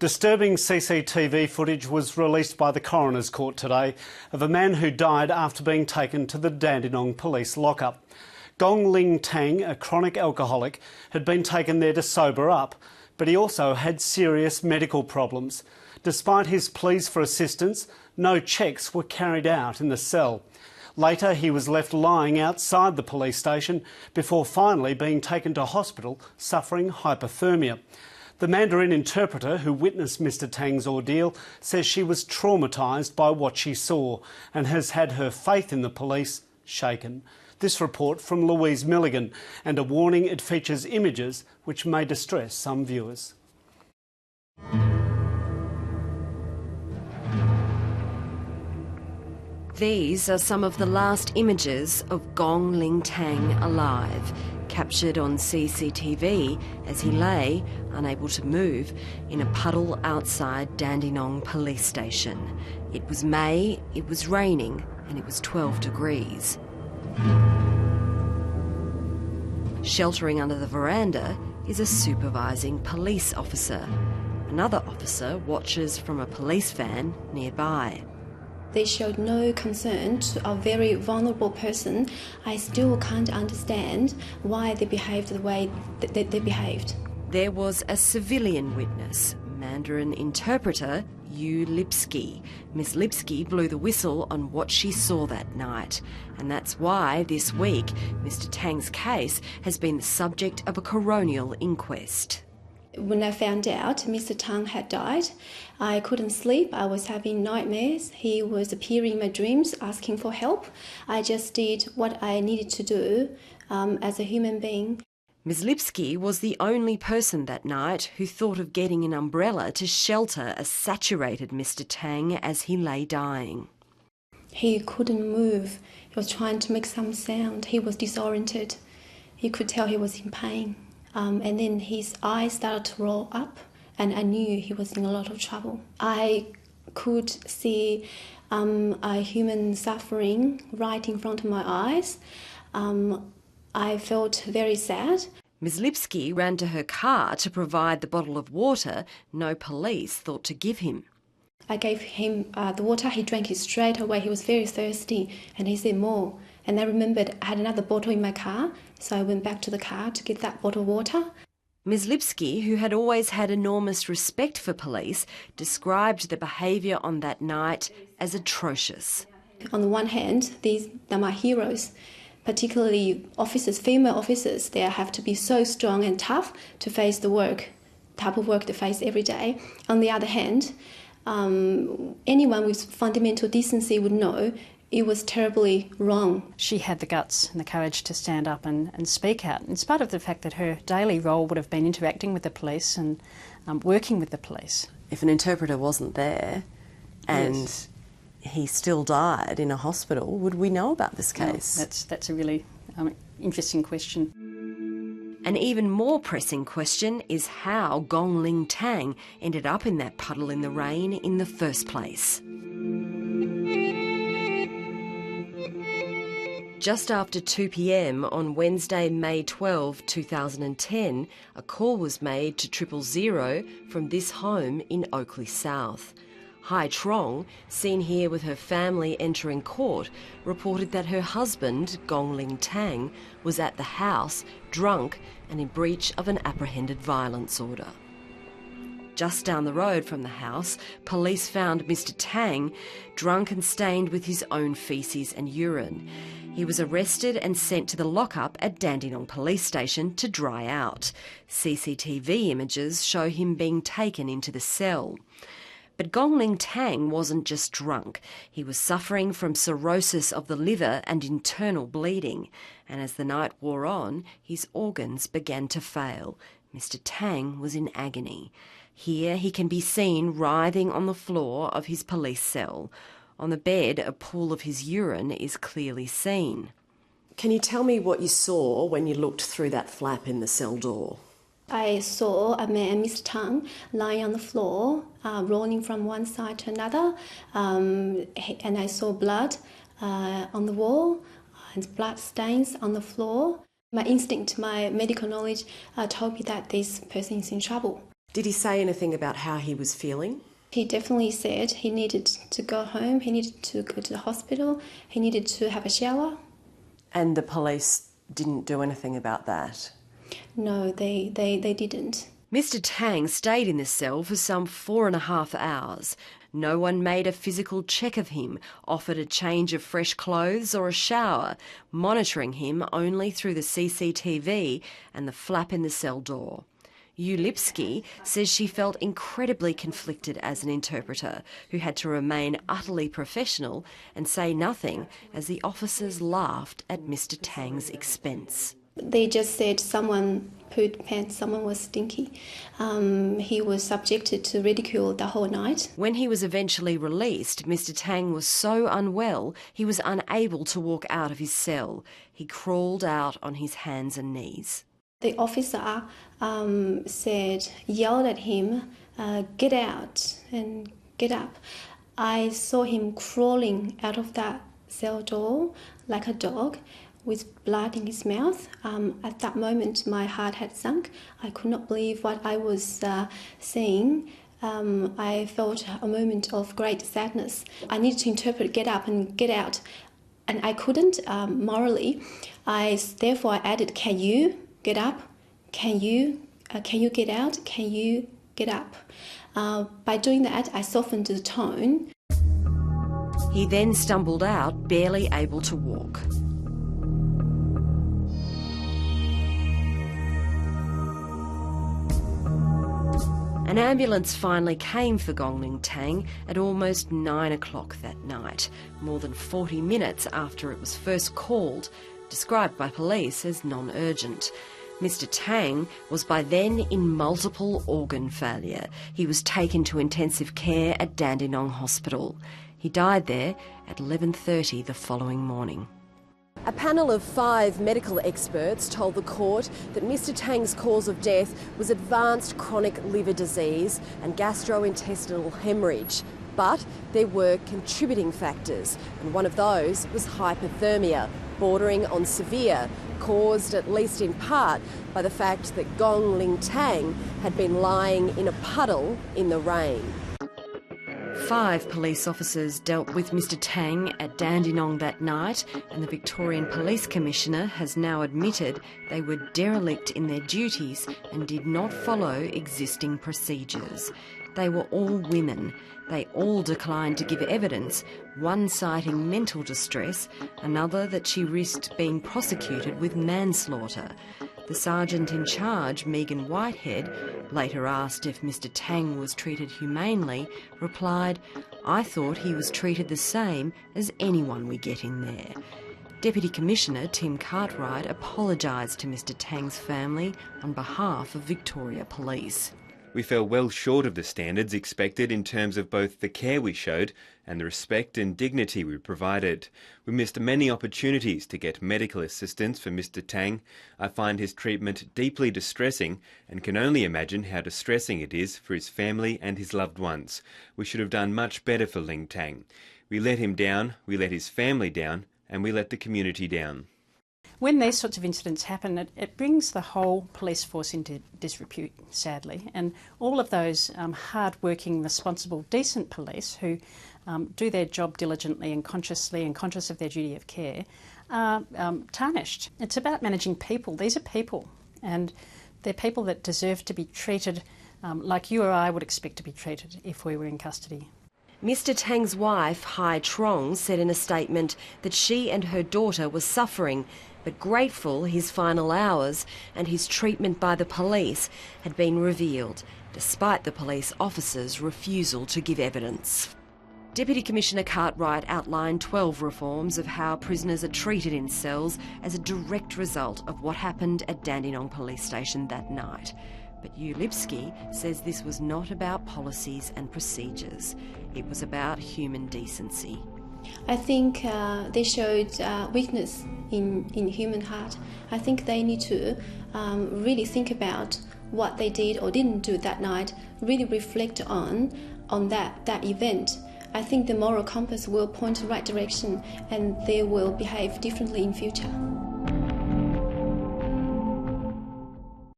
Disturbing CCTV footage was released by the Coroner's Court today of a man who died after being taken to the Dandenong police lockup. Gong Ling Tang, a chronic alcoholic, had been taken there to sober up, but he also had serious medical problems. Despite his pleas for assistance, no checks were carried out in the cell. Later, he was left lying outside the police station before finally being taken to hospital suffering hypothermia. The Mandarin interpreter who witnessed Mr Tang's ordeal says she was traumatised by what she saw and has had her faith in the police shaken. This report from Louise Milligan, and a warning it features images which may distress some viewers. These are some of the last images of Gong Ling Tang alive, captured on CCTV as he lay, unable to move, in a puddle outside Dandenong police station. It was May, it was raining, and it was 12 degrees. Sheltering under the veranda is a supervising police officer. Another officer watches from a police van nearby. They showed no concern to a very vulnerable person. I still can't understand why they behaved the way they behaved. There was a civilian witness, Mandarin interpreter Yu Lipsky. Miss Lipsky blew the whistle on what she saw that night. And that's why this week Mr Tang's case has been the subject of a coronial inquest. When I found out Mr Tang had died, I couldn't sleep. I was having nightmares. He was appearing in my dreams, asking for help. I just did what I needed to do as a human being. Ms Lipsky was the only person that night who thought of getting an umbrella to shelter a saturated Mr Tang as he lay dying. He couldn't move. He was trying to make some sound. He was disoriented. You could tell he was in pain. And then his eyes started to roll up, and I knew he was in a lot of trouble. I could see a human suffering right in front of my eyes. I felt very sad. Ms Lipsky ran to her car to provide the bottle of water no police thought to give him. I gave him the water. He drank it straight away. He was very thirsty, and he said more. And I remembered I had another bottle in my car, so I went back to the car to get that bottle of water. Ms Lipsky, who had always had enormous respect for police, described the behaviour on that night as atrocious. On the one hand, these are my heroes, particularly officers, female officers. They have to be so strong and tough to face the type of work they face every day. On the other hand, anyone with fundamental decency would know it was terribly wrong. She had the guts and the courage to stand up and speak out, in spite of the fact that her daily role would have been interacting with the police and working with the police. If an interpreter wasn't there and Yes. he still died in a hospital, would we know about this case? Well, that's a really interesting question. An even more pressing question is how Gong Ling Tang ended up in that puddle in the rain in the first place. Just after 2 p.m. on Wednesday, May 12, 2010, a call was made to 000 from this home in Oakley South. Hai Trong, seen here with her family entering court, reported that her husband, Gong Ling Tang, was at the house, drunk and in breach of an apprehended violence order. Just down the road from the house, police found Mr Tang drunk and stained with his own faeces and urine. He was arrested and sent to the lockup at Dandenong Police Station to dry out. CCTV images show him being taken into the cell. But Gong Ling Tang wasn't just drunk. He was suffering from cirrhosis of the liver and internal bleeding. And as the night wore on, his organs began to fail. Mr Tang was in agony. Here he can be seen writhing on the floor of his police cell. On the bed, a pool of his urine is clearly seen. Can you tell me what you saw when you looked through that flap in the cell door? I saw a man, Mr Tang, lying on the floor, rolling from one side to another, and I saw blood on the wall and blood stains on the floor. My instinct, my medical knowledge told me that this person is in trouble. Did he say anything about how he was feeling? He definitely said he needed to go home, he needed to go to the hospital, he needed to have a shower. And the police didn't do anything about that? No, they didn't. Mr. Tang stayed in the cell for some 4.5 hours. No one made a physical check of him, offered a change of fresh clothes or a shower, monitoring him only through the CCTV and the flap in the cell door. Yu Lipsky says she felt incredibly conflicted as an interpreter who had to remain utterly professional and say nothing as the officers laughed at Mr. Tang's expense. They just said someone pooed pants, someone was stinky. He was subjected to ridicule the whole night. When he was eventually released, Mr. Tang was so unwell he was unable to walk out of his cell. He crawled out on his hands and knees. The officer yelled at him, get out and get up. I saw him crawling out of that cell door like a dog with blood in his mouth. At that moment, my heart had sunk. I could not believe what I was seeing. I felt a moment of great sadness. I needed to interpret get up and get out, and I couldn't morally. Therefore I added, can you get up? Can you get out? Can you get up? By doing that, I softened the tone. He then stumbled out, barely able to walk. An ambulance finally came for Gongling Tang at almost 9 o'clock that night, more than 40 minutes after it was first called, described by police as non-urgent. Mr. Tang was by then in multiple organ failure. He was taken to intensive care at Dandenong Hospital. He died there at 11:30 the following morning. A panel of 5 medical experts told the court that Mr. Tang's cause of death was advanced chronic liver disease and gastrointestinal hemorrhage. But there were contributing factors, and one of those was hypothermia, bordering on severe, caused at least in part by the fact that Gongling Tang had been lying in a puddle in the rain. 5 police officers dealt with Mr. Tang at Dandenong that night, and the Victorian Police Commissioner has now admitted they were derelict in their duties and did not follow existing procedures. They were all women. They all declined to give evidence, one citing mental distress, another that she risked being prosecuted with manslaughter. The sergeant in charge, Megan Whitehead, later asked if Mr. Tang was treated humanely, replied, "I thought he was treated the same as anyone we get in there." Deputy Commissioner Tim Cartwright apologised to Mr. Tang's family on behalf of Victoria Police. We fell well short of the standards expected in terms of both the care we showed and the respect and dignity we provided. We missed many opportunities to get medical assistance for Mr. Tang. I find his treatment deeply distressing and can only imagine how distressing it is for his family and his loved ones. We should have done much better for Ling Tang. We let him down, we let his family down, and we let the community down. When these sorts of incidents happen, it brings the whole police force into disrepute, sadly, and all of those hard-working, responsible, decent police who do their job diligently and conscious of their duty of care are tarnished. It's about managing people. These are people, and they're people that deserve to be treated like you or I would expect to be treated if we were in custody. Mr. Tang's wife, Hai Trong, said in a statement that she and her daughter were suffering, but grateful his final hours and his treatment by the police had been revealed, despite the police officers' refusal to give evidence. Deputy Commissioner Cartwright outlined 12 reforms of how prisoners are treated in cells as a direct result of what happened at Dandenong Police Station that night. But Yu Lipsky says this was not about policies and procedures. It was about human decency. I think they showed weakness in human heart. I think they need to really think about what they did or didn't do that night, really reflect on that event. I think the moral compass will point the right direction and they will behave differently in future.